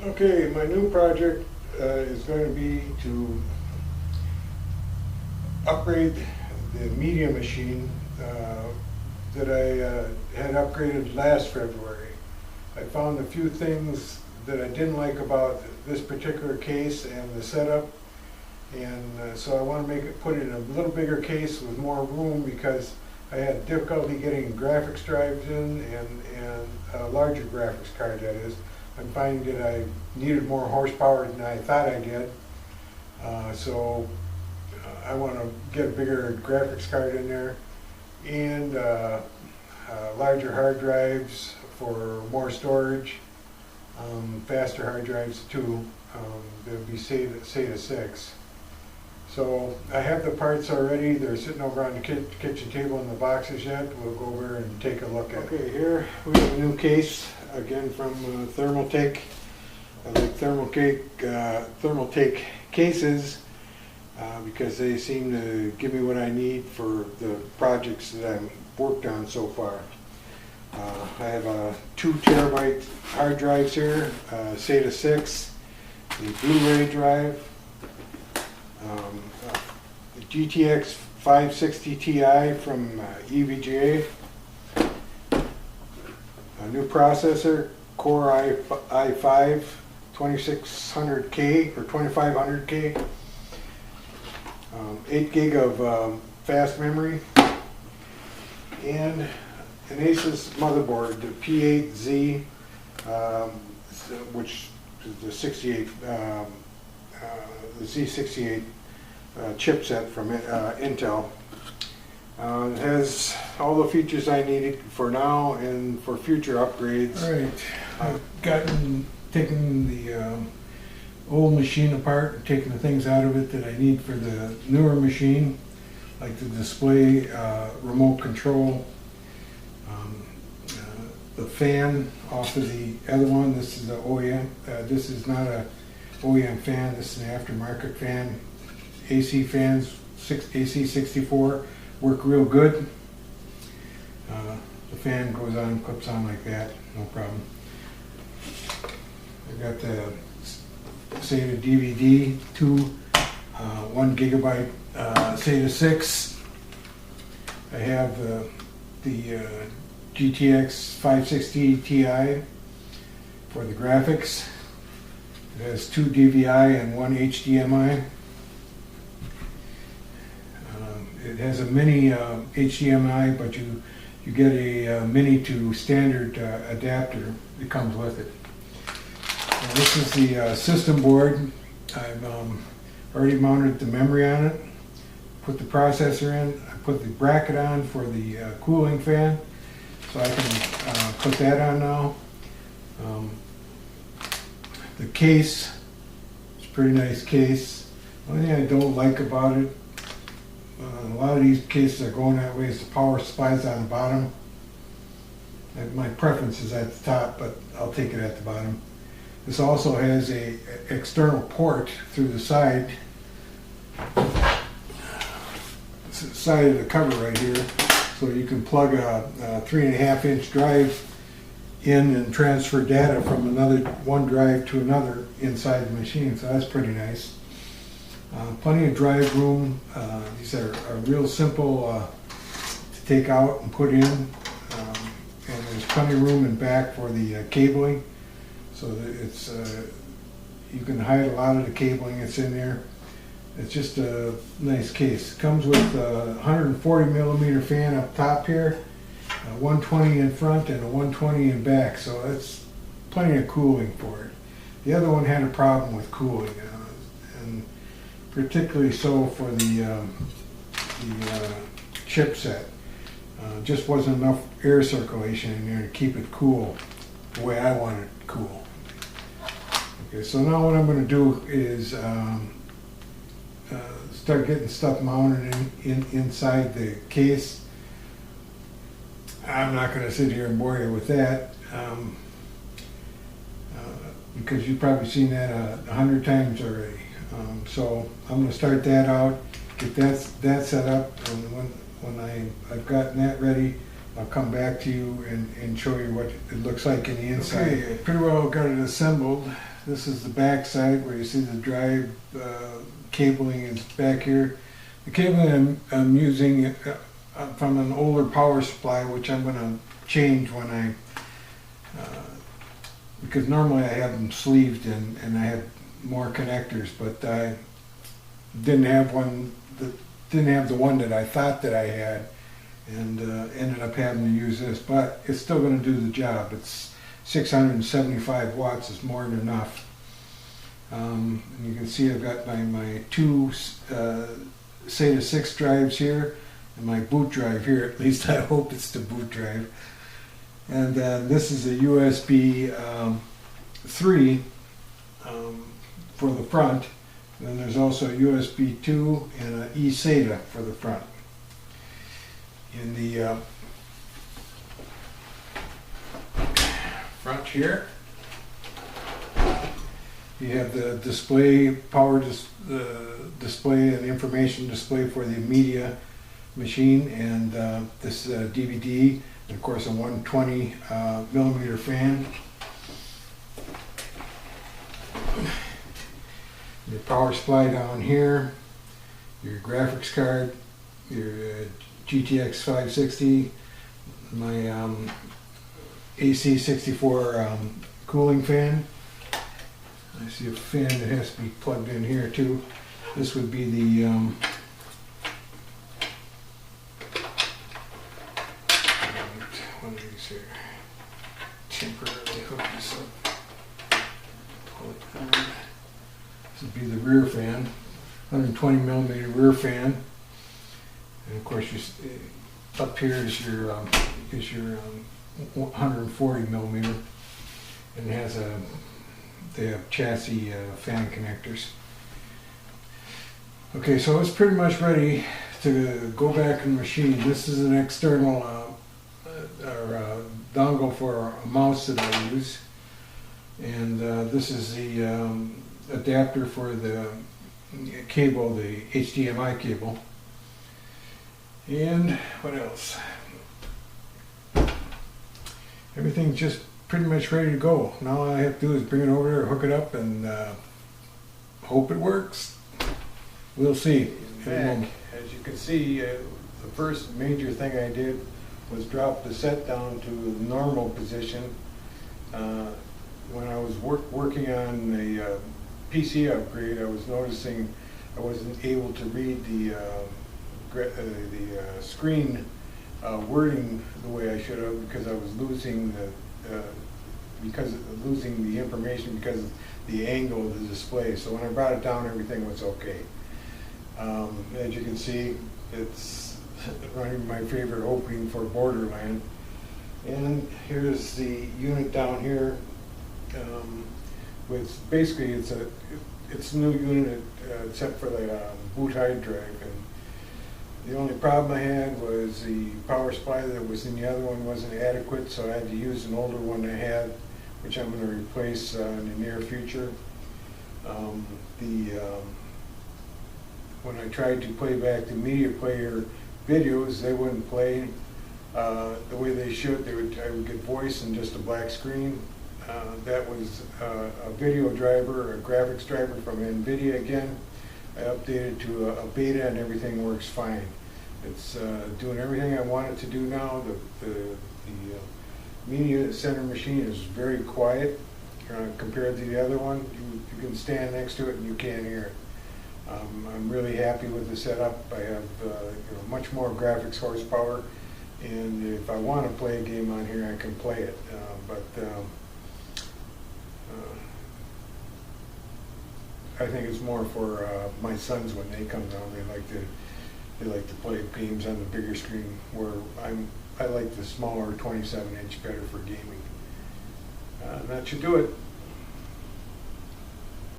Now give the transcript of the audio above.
Okay, my new project is going to be to upgrade the media machine that I had upgraded last February. I found a few things that I didn't like about this particular case and the setup, and so I want to put it in a little bigger case with more room because I had difficulty getting graphics drives in and a larger graphics card, that is. I'm finding that I needed more horsepower than I thought I did. So I want to get a bigger graphics card in there and larger hard drives for more storage, faster hard drives too. They'll be SATA 6. So I have the parts already. They're sitting over on the kitchen table in the boxes yet. We'll go over and take a look at it. Okay, here we have a new case, again from Thermaltake. I like Thermaltake cases because they seem to give me what I need for the projects that I've worked on so far. I have 2 terabyte hard drives here, SATA 6, the Blu-ray drive, the GTX 560 Ti from EVGA, a new processor, Core i5 2600K or 2500K, 8 gig of fast memory, and an Asus motherboard, the P8Z, which is the 68, the Z68 chipset from Intel. It has all the features I needed for now and for future upgrades. All right, I've taken the old machine apart and taken the things out of it that I need for the newer machine, like the display, remote control, the fan off of the other one. This is the OEM. This is not a OEM fan. This is an aftermarket fan. AC fans, AC64, work real good. The fan goes on, clips on like that, no problem. I got the SATA DVD, 1 gigabyte SATA 6. I have the GTX 560 Ti for the graphics. It has 2 DVI and 1 HDMI. It has a mini HDMI, but you get a mini to standard adapter that comes with it. Now, this is the system board. I've already mounted the memory on it, put the processor in, I put the bracket on for the cooling fan, so I can put that on now. The case, it's a pretty nice case. The only thing I don't like about it, a lot of these cases are going that way, is the power supply's on the bottom. And my preference is at the top, but I'll take it at the bottom. This also has a external port through the side of the cover right here, so you can plug a 3.5-inch drive in and transfer data from one drive to another inside the machine, so that's pretty nice. Plenty of drive room. These are real simple to take out and put in, and there's plenty of room in back for the cabling, so that it's you can hide a lot of the cabling that's in there. It's just a nice case. It comes with a 140 millimeter fan up top here, a 120 in front and a 120 in back, so that's plenty of cooling for it. The other one had a problem with cooling, and particularly so for the chipset. Just wasn't enough air circulation in there to keep it cool the way I want it cool. Okay, so now what I'm going to do is start getting stuff mounted inside the case. I'm not going to sit here and bore you with that because you've probably seen that 100 times already. So I'm going to start that out, get that set up, and when I've gotten that ready, I'll come back to you and show you what it looks like in the inside. Okay, pretty well got it assembled. This is the back side where you see the drive cabling is back here. The cabling I'm using from an older power supply, which I'm going to change when I, because normally I have them sleeved and I have more connectors, but I didn't have one that didn't have the one that I thought that I had, and ended up having to use this, but it's still going to do the job. It's 675 watts is more than enough. And you can see I've got my two SATA 6 drives here and my boot drive here. At least I hope it's the boot drive. And this is a USB 3 for the front. Then there's also a USB 2 and an eSATA for the front. In the front here, you have the display, power display and information display for the media machine, and this DVD, and of course a 120 millimeter fan. Your power supply down here, your graphics card, your GTX 560, my AC 64 cooling fan. I see a fan that has to be plugged in here too. This would be the one of these here. Temporarily hook this up. Pull it down. This would be the rear fan, 120 millimeter rear fan. And of course, up here is your 140 millimeter, and it has they have chassis fan connectors. Okay, so it's pretty much ready to go back in the machine. This is an external dongle for a mouse that I use, and this is the adapter for the cable, the HDMI cable. And what else? Everything's just pretty much ready to go. Now all I have to do is bring it over there, hook it up, and hope it works. We'll see. As you can see, the first major thing I did was drop the set down to the normal position. When I was working on the PC upgrade, I was noticing I wasn't able to read the screen wording the way I should have, because I was losing the information because of the angle of the display. So when I brought it down, everything was okay. As you can see, it's running my favorite opening for Borderland. And here's the unit down here. With basically it's a new unit except for the boot hide drive. And the only problem I had was the power supply that was in the other one wasn't adequate, so I had to use an older one I had, which I'm going to replace in the near future. When I tried to play back the media player videos, they wouldn't play the way they should. I would get voice and just a black screen. That was a video driver, a graphics driver from NVIDIA again. I updated to a beta and everything works fine. It's doing everything I want it to do now. The media center machine is very quiet compared to the other one. You can stand next to it and you can't hear it. I'm really happy with the setup. I have much more graphics horsepower, and if I want to play a game on here, I can play it. I think it's more for my sons when they come down. They like to play games on the bigger screen, where I like the smaller 27-inch better for gaming. That should do it.